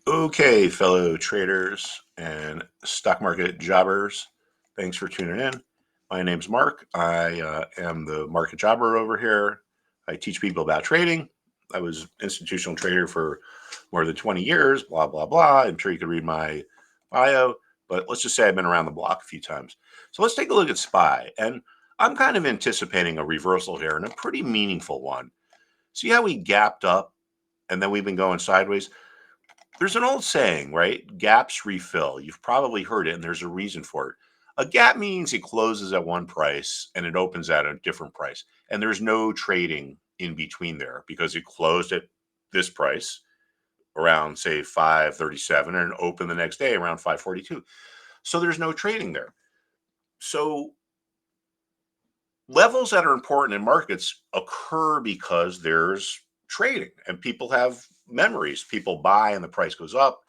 Okay, fellow traders and stock market jobbers, thanks for tuning in. My name's Mark. I am the market jobber over here. I teach people about trading. I was institutional trader for more than 20 years, blah, blah, blah. I'm sure you could read my bio, but let's just say I've been around the block a few times. So let's take a look at SPY. And I'm kind of anticipating a reversal here and a pretty meaningful one. See how we gapped up and then we've been going sideways? There's an old saying, right? Gaps refill. You've probably heard it, and there's a reason for it. A gap means it closes at one price and it opens at a different price. And there's no trading in between there because it closed at this price around, say, 537 and opened the next day around 542. So there's no trading there. So levels that are important in markets occur because there's trading and people have memories. People buy and the price goes up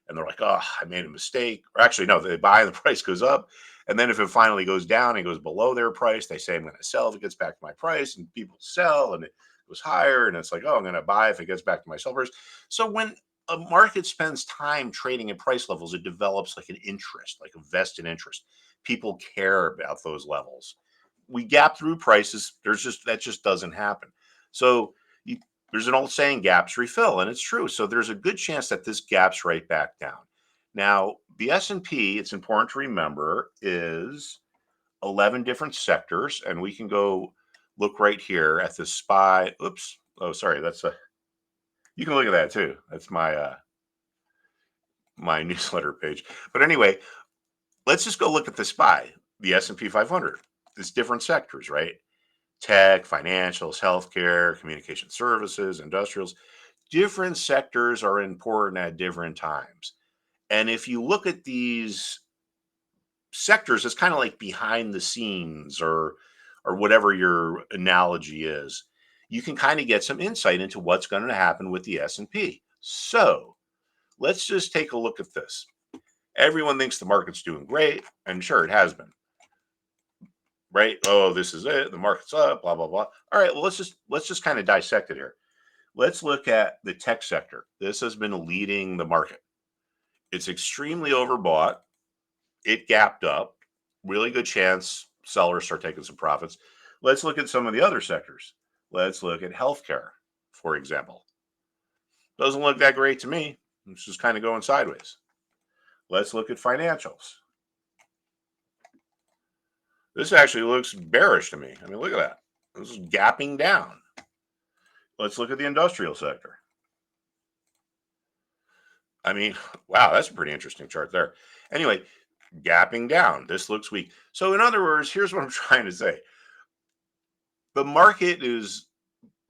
and they're like, oh, I made a mistake. Or actually, no, they buy and the price goes up. And then if it finally goes down and goes below their price, they say, I'm going to sell if it gets back to my price. And people sell and it goes higher. And it's like, oh, I'm going to buy if it gets back to my sell price. So when a market spends time trading at price levels, it develops like an interest, like a vested interest. People care about those levels. We gap through prices. That just doesn't happen. So there's an old saying, gaps refill, and it's true. So there's a good chance that this gaps right back down. Now, the S&P, it's important to remember, is 11 different sectors, and we can go look right here at the SPY. Oops. Oh, sorry. You can look at that too. That's my newsletter page. But anyway, let's just go look at the SPY, the S&P 500. It's different sectors, right? Tech, financials, healthcare, communication services, industrials. Different sectors are important at different times. And if you look at these sectors, it's kind of like behind the scenes or whatever your analogy is. You can kind of get some insight into what's going to happen with the S&P. So let's just take a look at this. Everyone thinks the market's doing great, and sure, it has been. Right? Oh, this is it. The market's up, blah, blah, blah. All right, well, let's just kind of dissect it here. Let's look at the tech sector. This has been leading the market. It's extremely overbought. It gapped up. Really good chance sellers start taking some profits. Let's look at some of the other sectors. Let's look at healthcare, for example. Doesn't look that great to me. It's just kind of going sideways. Let's look at financials. This actually looks bearish to me. I mean, look at that. This is gapping down. Let's look at the industrial sector. I mean, wow, that's a pretty interesting chart there. Anyway, gapping down. This looks weak. So in other words, here's what I'm trying to say. The market has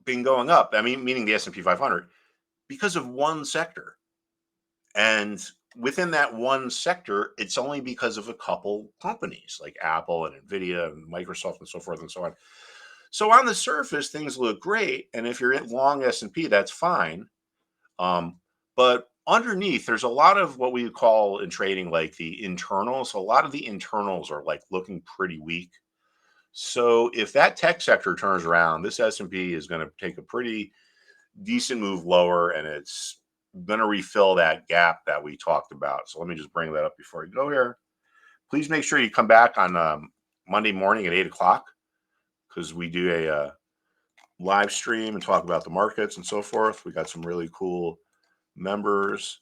been going up. I mean, meaning the S&P 500 because of one sector. And within that one sector, it's only because of a couple companies like Apple and Nvidia and Microsoft and so forth and so on. So on the surface, things look great. And if you're at long S&P, that's fine. But underneath, there's a lot of what we call in trading like the internals. A lot of the internals are like looking pretty weak. So if that tech sector turns around, this S&P is going to take a pretty decent move lower, and it's going to refill that gap that we talked about. So let me just bring that up before you go here. Please make sure you come back on Monday morning at 8 o'clock because we do a live stream and talk about the markets and so forth. We got some really cool members.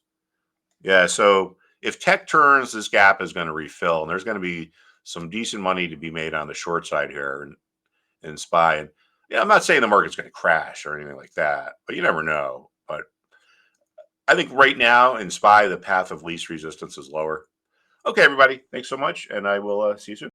Yeah, so if tech turns, this gap is going to refill, and there's going to be some decent money to be made on the short side here in SPY. And yeah, I'm not saying the market's going to crash or anything like that, but you never know. But I think right now in SPY, the path of least resistance is lower. Okay, everybody, thanks so much, and I will see you soon.